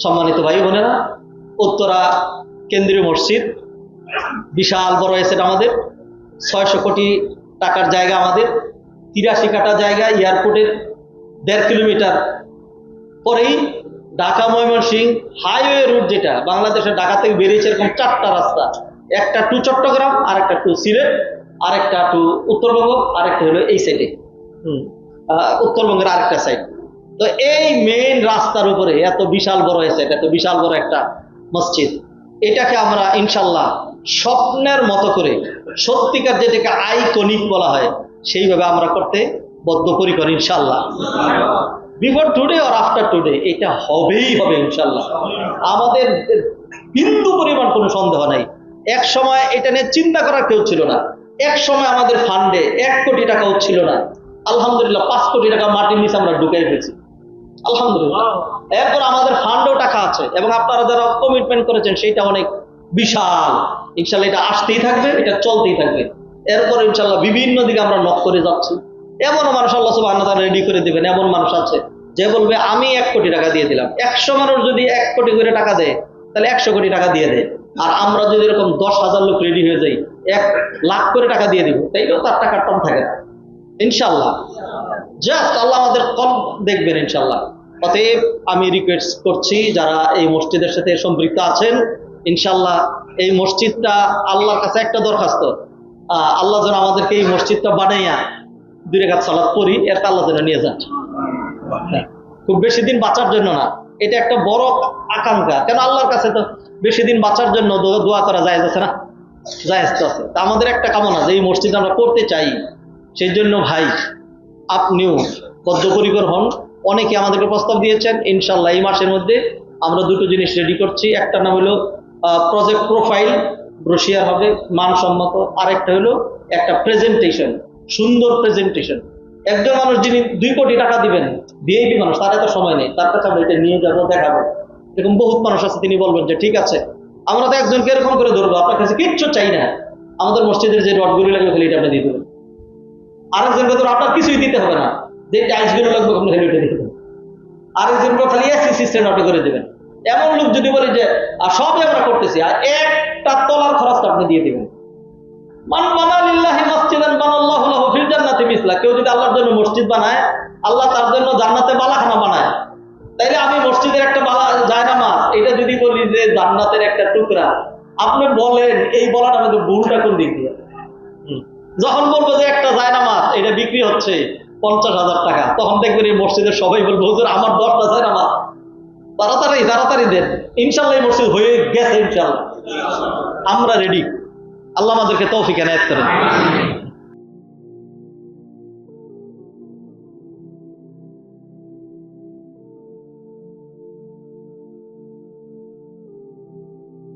সম্মানিত ভাই বোনেরা, উত্তরা কেন্দ্রীয় মসজিদ বিশাল বড় এসেট, আমাদের 600 কোটি টাকার জায়গা, আমাদের 83 কাঠা জায়গা, এয়ারপোর্টের 1.5 কিলোমিটার পরেই ঢাকা ময়মনসিংহ হাইওয়ে রুট, যেটা বাংলাদেশের ঢাকা থেকে বেরিয়েছে এরকম 4টা রাস্তা, একটা টু চট্টগ্রাম, আরেকটা টু সিলেট, আরেকটা টু উত্তরবঙ্গ, আরেকটা হলো এই সাইডে উত্তরবঙ্গের আরেকটা সাইড। তো এই মেইন রাস্তার উপরে এত বিশাল বড় এসেট, এত বিশাল বড় একটা মসজিদ, এটাকে আমরা ইনশাল্লাহ স্বপ্নের মতো করে, সত্যিকার যেটাকে আইকনিক বলা হয়, সেইভাবে আমরা করতে বদ্ধপরিকর ইনশাল্লাহ। Before today or after today এটা হবেই হবে ইনশাল্লাহ, আমাদের বিন্দু পরিমাণ কোনো সন্দেহ নাই। এক সময় এটা নিয়ে চিন্তা করার কেউ ছিল না, এক সময় আমাদের ফান্ডে 1 কোটি টাকাও ছিল না, আলহামদুলিল্লাহ 5 কোটি টাকা মাটির নিচে আমরা ঢুকাই ফেলছি আলহামদুলিল্লাহ। এরপর আমাদের ফান্ডেও টাকা আছে, এবং আপনারা যারা কমিটমেন্ট করেছেন সেটা অনেক বিশাল, ইনশাল্লাহ এটা আসতেই থাকবে, এটা চলতেই থাকবে। এরপর ইনশাল্লাহ বিভিন্ন দিকে আমরা নক করে যাচ্ছি। এমন মানুষ আল্লাহ সুবহানাহু ওয়া তাআলা রেডি করে দিবেন, এমন মানুষ আছে যে বলবে আমি 1 কোটি টাকা দিয়ে দিলাম। 100 মানুষ যদি 1 কোটি করে টাকা দেয়, তাহলে 100 কোটি টাকা দিয়ে দেয়। আর আমরা যদি এরকম 10,000 লোক রেডি হয়ে যাই, 1 লাখ করে টাকা দিয়ে দিব, তাইলেও তার টাকার কম থাকে না ইনশাল্লাহ। জাস্ট আল্লাহ আমাদের কম দেখবেন ইনশাল্লাহ। অতএব আমি রিকোয়েস্ট করছি যারা এই মসজিদের সাথে সম্পৃক্ত আছেন, ইনশাল্লাহ এই মসজিদটা আল্লাহর কাছে একটা দরখাস্ত, আল্লাহ যেন আমাদেরকে এই মসজিদটা বানাইয়া 2 রাকাত সালাত পড়ি, এর আল্লাহ যেন নিয়ে যান। খুব বেশি দিন বাঁচার জন্য না, এটা একটা বড় আকাঙ্ক্ষা। কেন আল্লাহর কাছে তো বেশি দিন বাঁচার জন্য দোয়া করা জায়েজ আছে না? জায়েজ তো আছে। তা আমাদের একটা কামনা যে এই মসজিদ আমরা করতে চাই, সেই জন্য ভাই আপনিও বদ্ধপরিকর হন। অনেকে আমাদেরকে প্রস্তাব দিয়েছেন, ইনশাল্লাহ এই মাসের মধ্যে আমরা 2টো জিনিস রেডি করছি। একটা নাম হলো প্রজেক্ট প্রোফাইল, ব্রোশিয়ার হবে মানসম্মত, আরেকটা হলো একটা প্রেজেন্টেশন, সুন্দর প্রেজেন্টেশন। একজন মানুষ যিনি 2 কোটি টাকা দিবেন, ভিআইপি মানুষ, তার এত সময় নেই, তার কাছে আমরা এটা নিয়ে যাবো, দেখাবো। এরকম বহুত মানুষ আছে, তিনি বলবেন যে ঠিক আছে, আমরা তো একজনকে এরকম করে ধরবো, আপনার কাছে কিচ্ছু চাই না, আমাদের মসজিদের যে রডগুলি লাগবে খালি এটা আপনি দিয়ে দেবেন। আরেকজনকে ধরো আপনার কিছুই দিতে হবে না, যে টাইলসগুলো লাগবে আপনি খালি ওইটা দিয়ে দেবেন। আরেকজনকে খালি এসি সিস্টেম অটো করে দেবেন। এমন লোক যদি বলে যে সবই আমরা করতেছি, আর একটা তলার খরচটা আপনি দিয়ে দেবেন। মান বানা লিল্লাহি মাসজিদান বানাল্লাহু লাহু ফিল জান্নাতি মিসলা, কেউ যদি আল্লাহর জন্য মসজিদ বানায়, আল্লাহ তার জন্য জান্নাতে বালাখানা বানায়। তাইলে আমি মসজিদের একটা জায়নামাজ, এটা যদি বলি যে জান্নাতের একটা টুকরা, আপনি বলেন এই বলাটা আমাদের ভুলটা কোন দিক দিয়ে? যখন বলবো যে একটা জায়নামাজ এটা বিক্রি হচ্ছে 50,000 টাকা, তখন দেখবেন এই মসজিদের সবাই বলবো হুজুর আমার 10টা জায়নামাজ, তাড়াতাড়ি দেন। ইনশাল্লাহ এই মসজিদ হয়ে গেছে ইনশাল্লাহ, আমরা রেডি। আল্লাহ আমাদেরকে তৌফিক এনায়েত করেন।